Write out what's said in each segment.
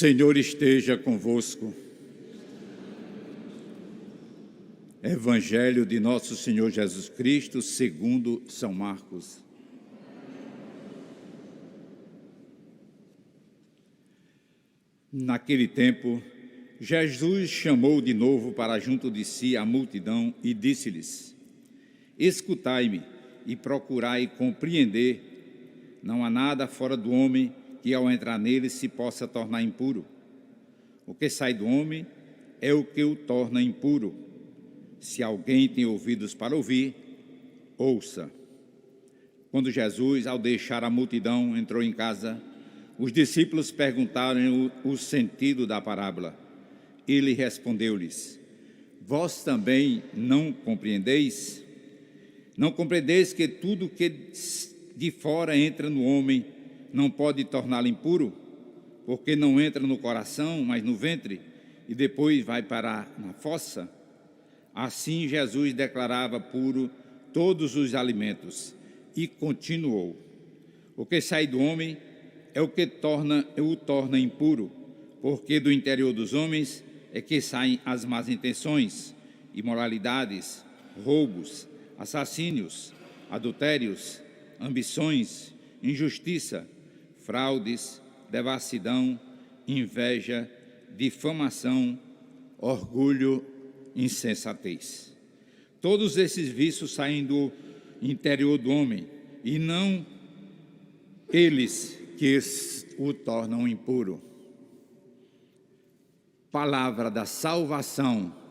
Senhor esteja convosco. Evangelho de nosso Senhor Jesus Cristo, segundo São Marcos. Naquele tempo, Jesus chamou de novo para junto de si a multidão e disse-lhes: Escutai-me e procurai compreender. Não há nada fora do homem que ao entrar nele se possa tornar impuro. O que sai do homem é o que o torna impuro. Se alguém tem ouvidos para ouvir, ouça. Quando Jesus, ao deixar a multidão, entrou em casa, os discípulos perguntaram o sentido da parábola. Ele respondeu-lhes: Vós também não compreendeis? Não compreendeis que tudo que de fora entra no homem não pode torná-lo impuro? Porque não entra no coração, mas no ventre, e depois vai parar na fossa? Assim Jesus declarava puro todos os alimentos e continuou: O que sai do homem é o que o torna impuro, porque do interior dos homens é que saem as más intenções, imoralidades, roubos, assassínios, adultérios, ambições, injustiça, fraudes, devassidão, inveja, difamação, orgulho, insensatez. Todos esses vícios saem do interior do homem, e não eles que o tornam impuro. Palavra da salvação.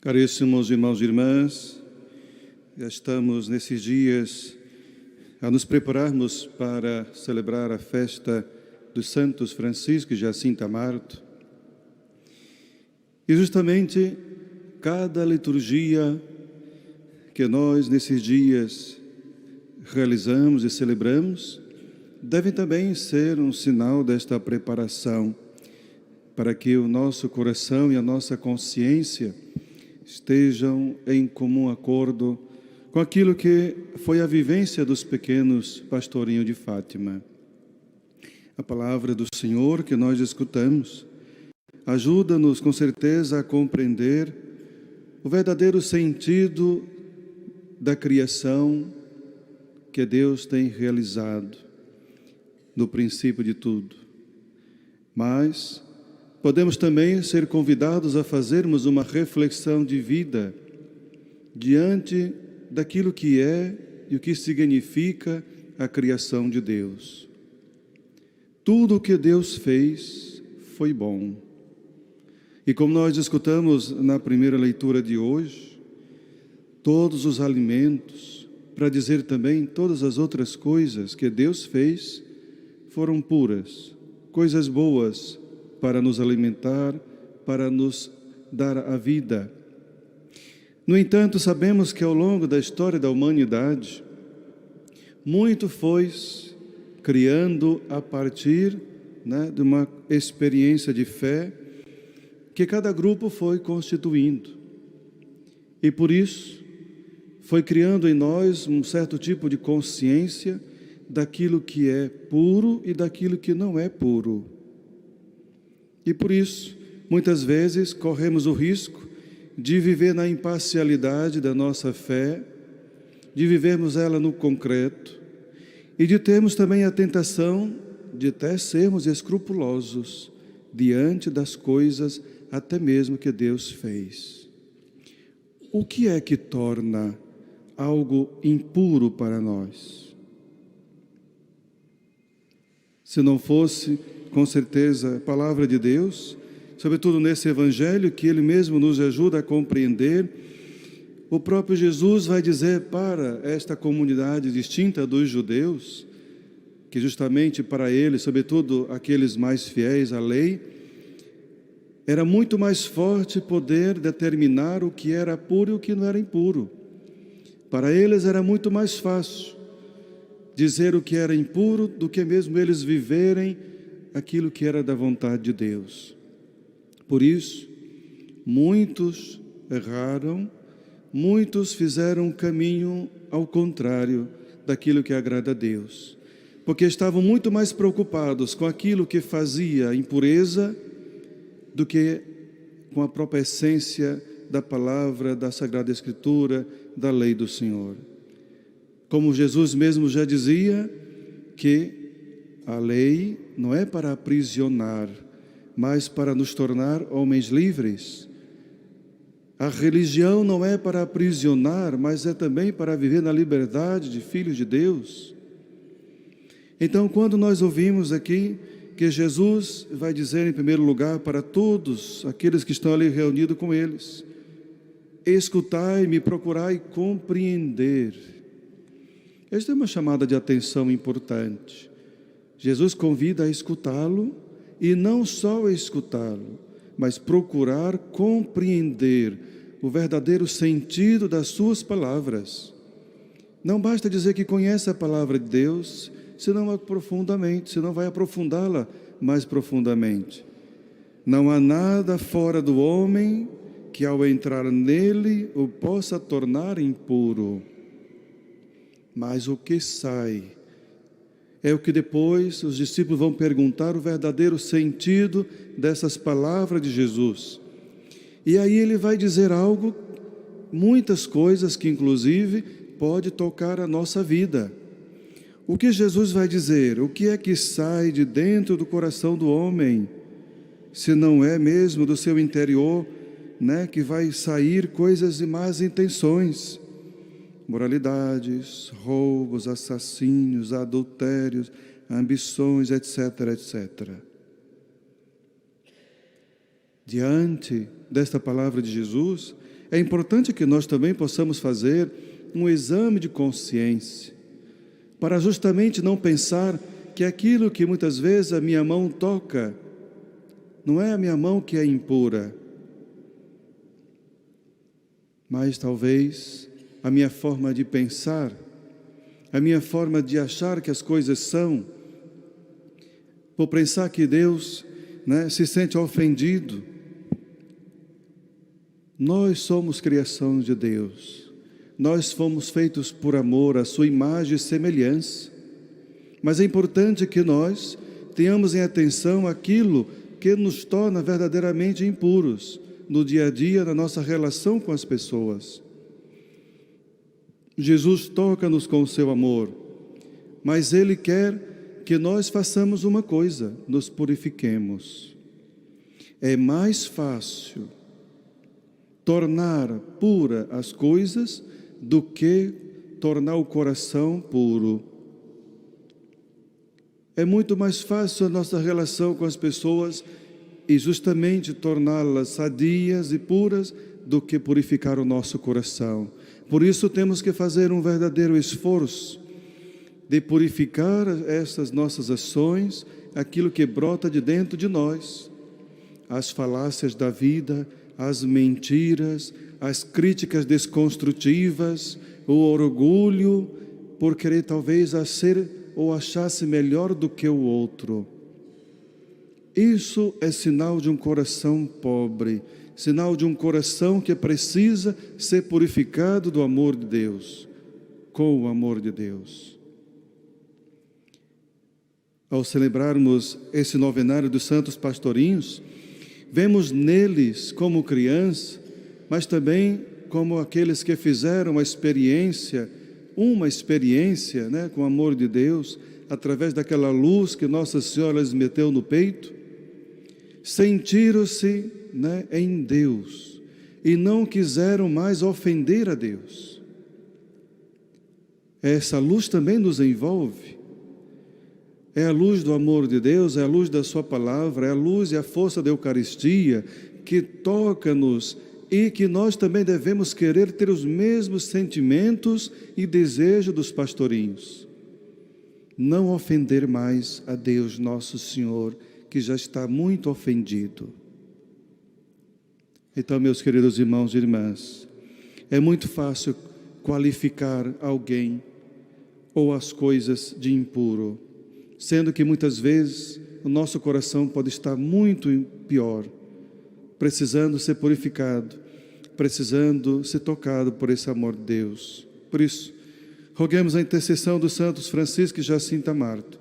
Caríssimos irmãos e irmãs, já estamos nesses dias a nos prepararmos para celebrar a festa dos Santos Francisco e Jacinta Marto. E justamente cada liturgia que nós nesses dias realizamos e celebramos deve também ser um sinal desta preparação para que o nosso coração e a nossa consciência estejam em comum acordo com aquilo que foi a vivência dos pequenos pastorinhos de Fátima. A palavra do Senhor que nós escutamos ajuda-nos com certeza a compreender o verdadeiro sentido da criação que Deus tem realizado no princípio de tudo. Mas podemos também ser convidados a fazermos uma reflexão de vida diante daquilo que é e o que significa a criação de Deus. Tudo o que Deus fez foi bom. E como nós escutamos na primeira leitura de hoje, todos os alimentos, para dizer também todas as outras coisas que Deus fez, foram puras, coisas boas, para nos alimentar, para nos dar a vida. No entanto, sabemos que ao longo da história da humanidade, muito foi criando a partir de uma experiência de fé que cada grupo foi constituindo. E por isso, foi criando em nós um certo tipo de consciência daquilo que é puro e daquilo que não é puro. E por isso, muitas vezes, corremos o risco de viver na imparcialidade da nossa fé, de vivermos ela no concreto e de termos também a tentação de até sermos escrupulosos diante das coisas até mesmo que Deus fez. O que é que torna algo impuro para nós? Se não fosse, com certeza, a palavra de Deus, sobretudo nesse Evangelho que Ele mesmo nos ajuda a compreender, o próprio Jesus vai dizer para esta comunidade distinta dos judeus, que justamente para eles, sobretudo aqueles mais fiéis à lei, era muito mais forte poder determinar o que era puro e o que não era impuro. Para eles era muito mais fácil dizer o que era impuro do que mesmo eles viverem aquilo que era da vontade de Deus. Por isso, muitos erraram, muitos fizeram um caminho ao contrário daquilo que agrada a Deus, porque estavam muito mais preocupados com aquilo que fazia impureza do que com a própria essência da palavra, da Sagrada Escritura, da lei do Senhor. Como Jesus mesmo já dizia, que a lei não é para aprisionar, mas para nos tornar homens livres. A religião não é para aprisionar, mas é também para viver na liberdade de filhos de Deus. Então, quando nós ouvimos aqui que Jesus vai dizer em primeiro lugar para todos aqueles que estão ali reunidos com eles: escutai-me, procurai compreender. Esta é uma chamada de atenção importante. Jesus convida a escutá-lo, e não só a escutá-lo, mas procurar compreender o verdadeiro sentido das suas palavras. Não basta dizer que conhece a palavra de Deus, senão vai aprofundá-la mais profundamente. Não há nada fora do homem que ao entrar nele o possa tornar impuro. Mas o que sai é o que depois os discípulos vão perguntar, o verdadeiro sentido dessas palavras de Jesus. E aí ele vai dizer algo, muitas coisas que inclusive pode tocar a nossa vida. O que Jesus vai dizer? O que é que sai de dentro do coração do homem, se não é mesmo do seu interior, que vai sair coisas de más intenções, moralidades, roubos, assassínios, adultérios, ambições, etc, etc. Diante desta palavra de Jesus, é importante que nós também possamos fazer um exame de consciência, para justamente não pensar que aquilo que muitas vezes a minha mão toca, não é a minha mão que é impura, mas talvez a minha forma de pensar, a minha forma de achar que as coisas são, por pensar que Deus se sente ofendido. Nós somos criação de Deus, nós fomos feitos por amor, a sua imagem e semelhança, mas é importante que nós tenhamos em atenção aquilo que nos torna verdadeiramente impuros no dia a dia, na nossa relação com as pessoas. Jesus toca-nos com o seu amor, mas Ele quer que nós façamos uma coisa: nos purifiquemos. É mais fácil tornar pura as coisas do que tornar o coração puro. É muito mais fácil a nossa relação com as pessoas e justamente torná-las sadias e puras do que purificar o nosso coração. Por isso temos que fazer um verdadeiro esforço de purificar essas nossas ações, aquilo que brota de dentro de nós, as falácias da vida, as mentiras, as críticas desconstrutivas, o orgulho por querer talvez ser ou achar-se melhor do que o outro. Isso é sinal de um coração pobre, sinal de um coração que precisa ser purificado do amor de Deus, com o amor de Deus. Ao celebrarmos esse novenário dos santos pastorinhos, vemos neles como criança, mas também como aqueles que fizeram uma experiência com o amor de Deus, através daquela luz que Nossa Senhora lhes meteu no peito. Sentiram-se em Deus e não quiseram mais ofender a Deus. Essa luz também nos envolve. É a luz do amor de Deus, é a luz da sua palavra, é a luz e a força da Eucaristia que toca-nos e que nós também devemos querer ter os mesmos sentimentos e desejos dos pastorinhos. Não ofender mais a Deus nosso Senhor, que já está muito ofendido. Então, meus queridos irmãos e irmãs, é muito fácil qualificar alguém ou as coisas de impuro, sendo que muitas vezes o nosso coração pode estar muito pior, precisando ser purificado, precisando ser tocado por esse amor de Deus. Por isso, roguemos a intercessão dos santos Francisco e Jacinta Marto,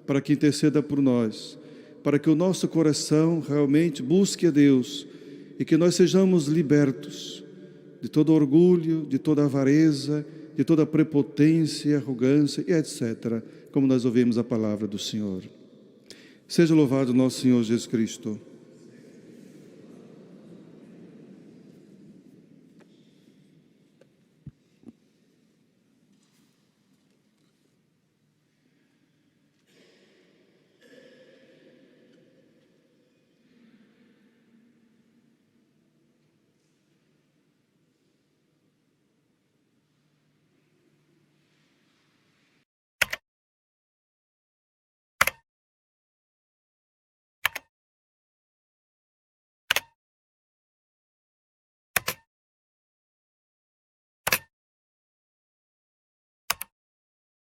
para que interceda por nós, para que o nosso coração realmente busque a Deus e que nós sejamos libertos de todo orgulho, de toda avareza, de toda prepotência, arrogância e etc., como nós ouvimos a palavra do Senhor. Seja louvado nosso Senhor Jesus Cristo.